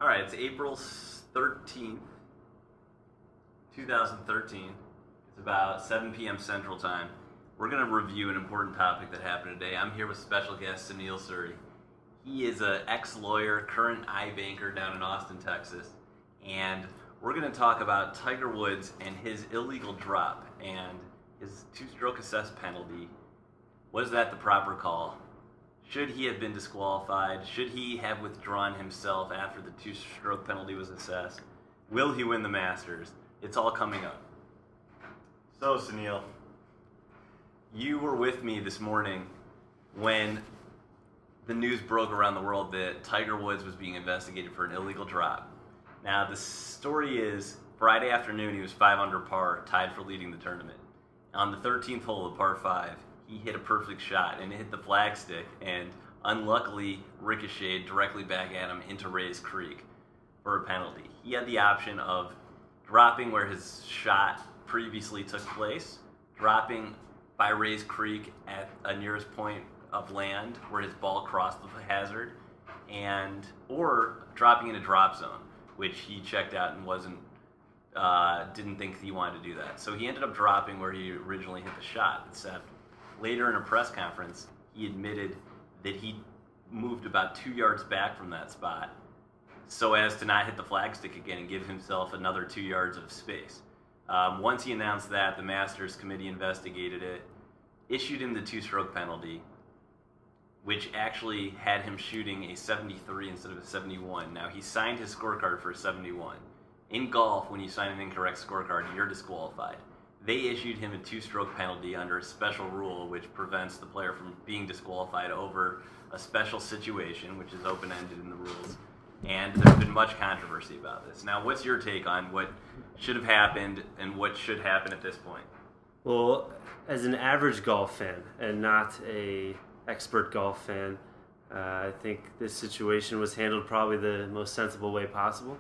All right, it's April 13th, 2013. It's about 7 p.m. Central Time. We're going to review an important topic that happened today. I'm here with special guest Sunil Suri. He is an ex-lawyer, current iBanker down in Austin, Texas. And we're going to talk about Tiger Woods and his illegal drop and his two-stroke assessed penalty. Was that the proper call? Should he have been disqualified? Should he have withdrawn himself after the two-stroke penalty was assessed? Will he win the Masters? It's all coming up. So, Sunil, you were with me this morning when the news broke around the world that Tiger Woods was being investigated for an illegal drop. Now, the story is Friday afternoon he was 5 under par, tied for leading the tournament. On the 13th hole of par 5, he hit a perfect shot and it hit the flagstick and unluckily ricocheted directly back at him into Rae's Creek for a penalty. He had the option of dropping where his shot previously took place, dropping by Rae's Creek at a nearest point of land where his ball crossed the hazard, or dropping in a drop zone, which he checked out and didn't think he wanted to do that. So he ended up dropping where he originally hit the shot, except later in a press conference, he admitted that he moved about 2 yards back from that spot so as to not hit the flagstick again and give himself another 2 yards of space. Once he announced that, the Masters Committee investigated it, issued him the two-stroke penalty, which actually had him shooting a 73 instead of a 71. Now, he signed his scorecard for a 71. In golf, when you sign an incorrect scorecard, you're disqualified. They issued him a two-stroke penalty under a special rule which prevents the player from being disqualified over a special situation, which is open-ended in the rules. And there's been much controversy about this. Now, what's your take on what should have happened and what should happen at this point? Well, as an average golf fan and not a expert golf fan, I think this situation was handled probably the most sensible way possible.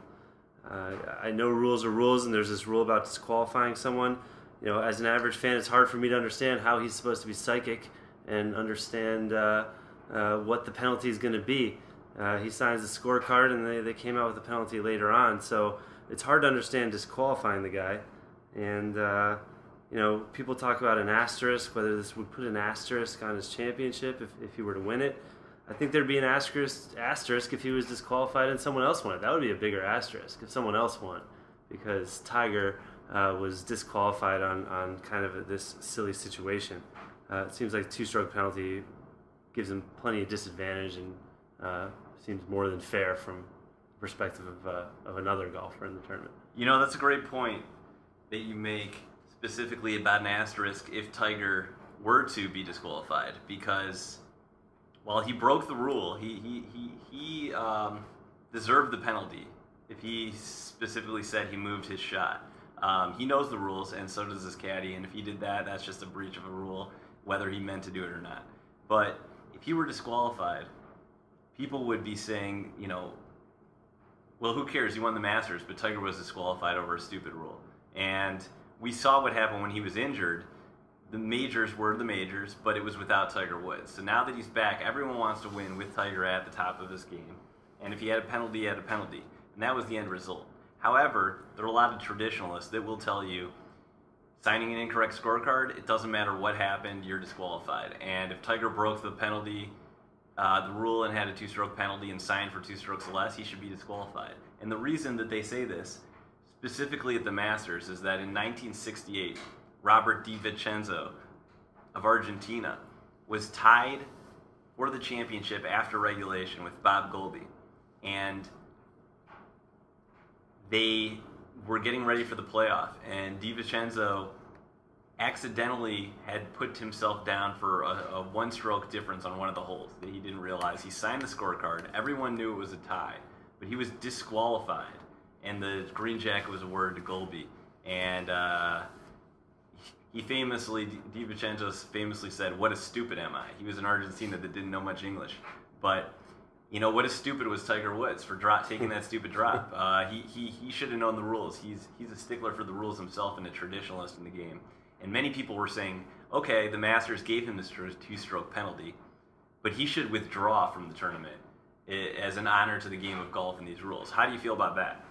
I know rules are rules, and there's this rule about disqualifying someone. You know, as an average fan, it's hard for me to understand how he's supposed to be psychic and understand what the penalty is going to be. He signs the scorecard, and they came out with a penalty later on. So it's hard to understand disqualifying the guy. And, people talk about an asterisk, whether this would put an asterisk on his championship if he were to win it. I think there'd be an asterisk if he was disqualified and someone else won it. That would be a bigger asterisk if someone else won, because Tiger was disqualified on kind of this silly situation. It seems like two-stroke penalty gives him plenty of disadvantage and seems more than fair from the perspective of another golfer in the tournament. You know, that's a great point that you make specifically about an asterisk if Tiger were to be disqualified, because while he broke the rule, he deserved the penalty if he specifically said he moved his shot. He knows the rules, and so does his caddy, and if he did that, that's just a breach of a rule, whether he meant to do it or not. But if he were disqualified, people would be saying, well, who cares? He won the Masters, but Tiger was disqualified over a stupid rule. And we saw what happened when he was injured. The majors were the majors, but it was without Tiger Woods. So now that he's back, everyone wants to win with Tiger at the top of his game. And if he had a penalty, he had a penalty. And that was the end result. However, there are a lot of traditionalists that will tell you, signing an incorrect scorecard, it doesn't matter what happened, you're disqualified. And if Tiger broke the penalty, the rule, and had a two-stroke penalty and signed for 2 strokes less, he should be disqualified. And the reason that they say this, specifically at the Masters, is that in 1968, Robert DiVincenzo of Argentina was tied for the championship after regulation with Bob Goalby. And they were getting ready for the playoff, and DiVincenzo accidentally had put himself down for a one-stroke difference on one of the holes that he didn't realize. He signed the scorecard. Everyone knew it was a tie, but he was disqualified, and the green jacket was awarded to Goalby. And DiVincenzo famously said, "What a stupid am I?" He was in Argentina that didn't know much English, but what a stupid was Tiger Woods for taking that stupid drop. He should have known the rules. He's a stickler for the rules himself and a traditionalist in the game. And many people were saying, okay, the Masters gave him this two-stroke penalty, but he should withdraw from the tournament as an honor to the game of golf in these rules. How do you feel about that?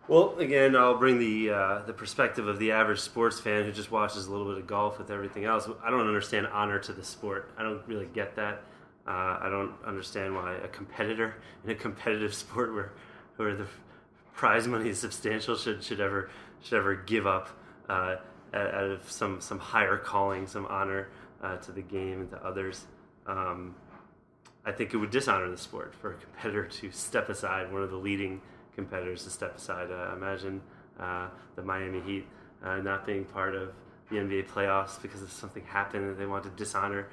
Well, again, I'll bring the perspective of the average sports fan who just watches a little bit of golf with everything else. I don't understand honor to the sport. I don't really get that. I don't understand why a competitor in a competitive sport where the prize money is substantial should ever give up out of some higher calling, some honor to the game and to others. I think it would dishonor the sport for a competitor to step aside, one of the leading competitors to step aside. Imagine the Miami Heat not being part of the NBA playoffs because of something happened and they didn't want to dishonor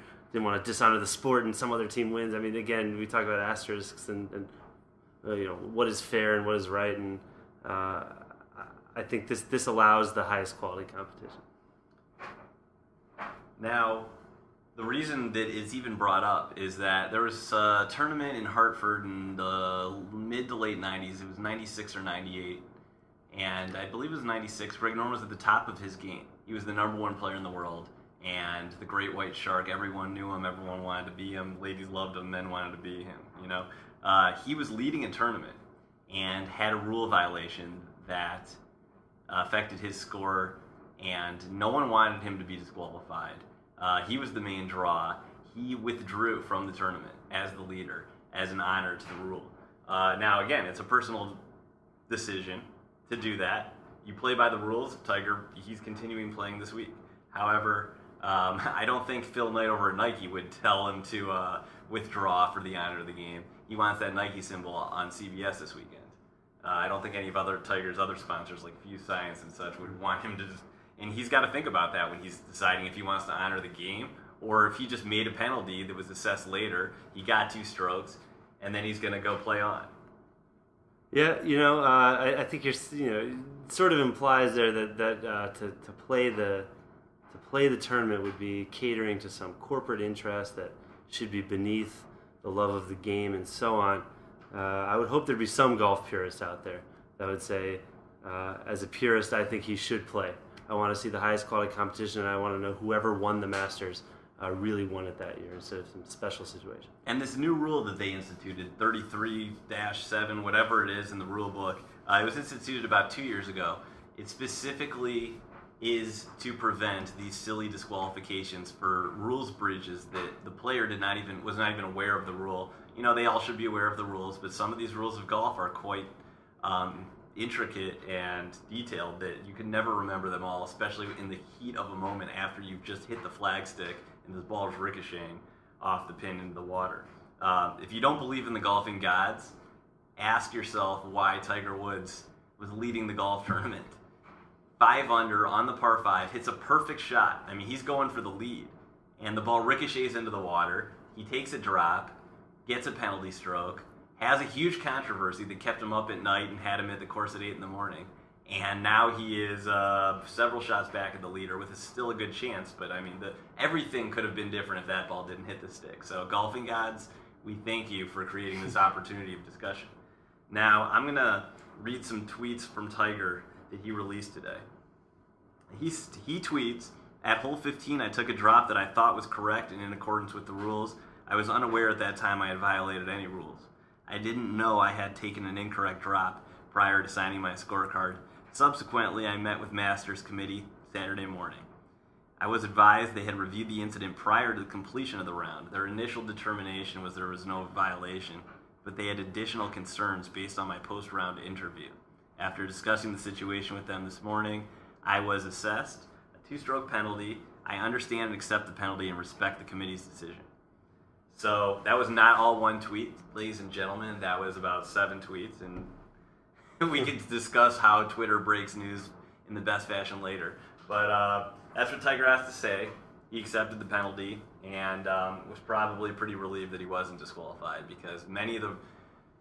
the sport and some other team wins. I mean, again, we talk about asterisks and what is fair and what is right, and I think this allows the highest quality competition. Now, the reason that it's even brought up is that there was a tournament in Hartford in the mid to late 90s. It was 96 or 98. And I believe it was 96. Greg Norman was at the top of his game. He was the number one player in the world. And the great white shark, everyone knew him. Everyone wanted to be him. Ladies loved him. Men wanted to be him. He was leading a tournament and had a rule violation that affected his score. And no one wanted him to be disqualified. He was the main draw. He withdrew from the tournament as the leader, as an honor to the rule. Now, again, it's a personal decision to do that. You play by the rules. Tiger, he's continuing playing this week. However, I don't think Phil Knight over at Nike would tell him to withdraw for the honor of the game. He wants that Nike symbol on CBS this weekend. I don't think any of Tiger's other sponsors, like Fuse Science and such, would want him to just... And he's got to think about that when he's deciding if he wants to honor the game or if he just made a penalty that was assessed later. He got 2 strokes, and then he's going to go play on. Yeah, I think you're, sort of implies there that to play the tournament would be catering to some corporate interest that should be beneath the love of the game and so on. I would hope there'd be some golf purists out there that would say, as a purist, I think he should play. I want to see the highest quality competition, and I want to know whoever won the Masters really won it that year instead of some special situation. And this new rule that they instituted, 33-7, whatever it is in the rule book, it was instituted about 2 years ago. It specifically is to prevent these silly disqualifications for rules breaches that the player was not even aware of the rule. They all should be aware of the rules, but some of these rules of golf are quite intricate and detailed that you can never remember them all, especially in the heat of a moment after you've just hit the flagstick and the ball is ricocheting off the pin into the water. If you don't believe in the golfing gods, ask yourself why Tiger Woods was leading the golf tournament. 5 under on the par 5, hits a perfect shot. I mean, he's going for the lead, and the ball ricochets into the water. He takes a drop, gets a penalty stroke, has a huge controversy that kept him up at night and had him at the course at 8 in the morning. And now he is several shots back at the leader with still a good chance. But, I mean, everything could have been different if that ball didn't hit the stick. So, golfing gods, we thank you for creating this opportunity of discussion. Now, I'm going to read some tweets from Tiger that he released today. He tweets, "At hole 15, I took a drop that I thought was correct and in accordance with the rules. I was unaware at that time I had violated any rules. I didn't know I had taken an incorrect drop prior to signing my scorecard. Subsequently, I met with Masters Committee Saturday morning. I was advised they had reviewed the incident prior to the completion of the round. Their initial determination was there was no violation, but they had additional concerns based on my post-round interview. After discussing the situation with them this morning, I was assessed a 2-stroke penalty. I understand and accept the penalty and respect the committee's decision." So that was not all one tweet, ladies and gentlemen. That was about 7 tweets, and we can discuss how Twitter breaks news in the best fashion later. But that's what Tiger has to say. He accepted the penalty and was probably pretty relieved that he wasn't disqualified, because many of the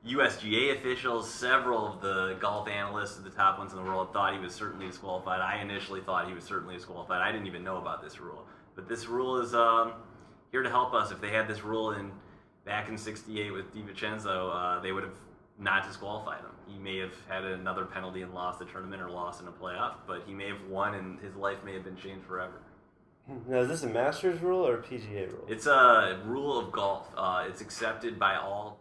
USGA officials, several of the golf analysts, the top ones in the world, thought he was certainly disqualified. I initially thought he was certainly disqualified. I didn't even know about this rule. But this rule is here to help us. If they had this rule back in '68 with DiVincenzo, they would have not disqualified him. He may have had another penalty and lost the tournament or lost in a playoff, but he may have won and his life may have been changed forever. Now, is this a Masters rule or a PGA rule? It's a rule of golf. It's accepted by all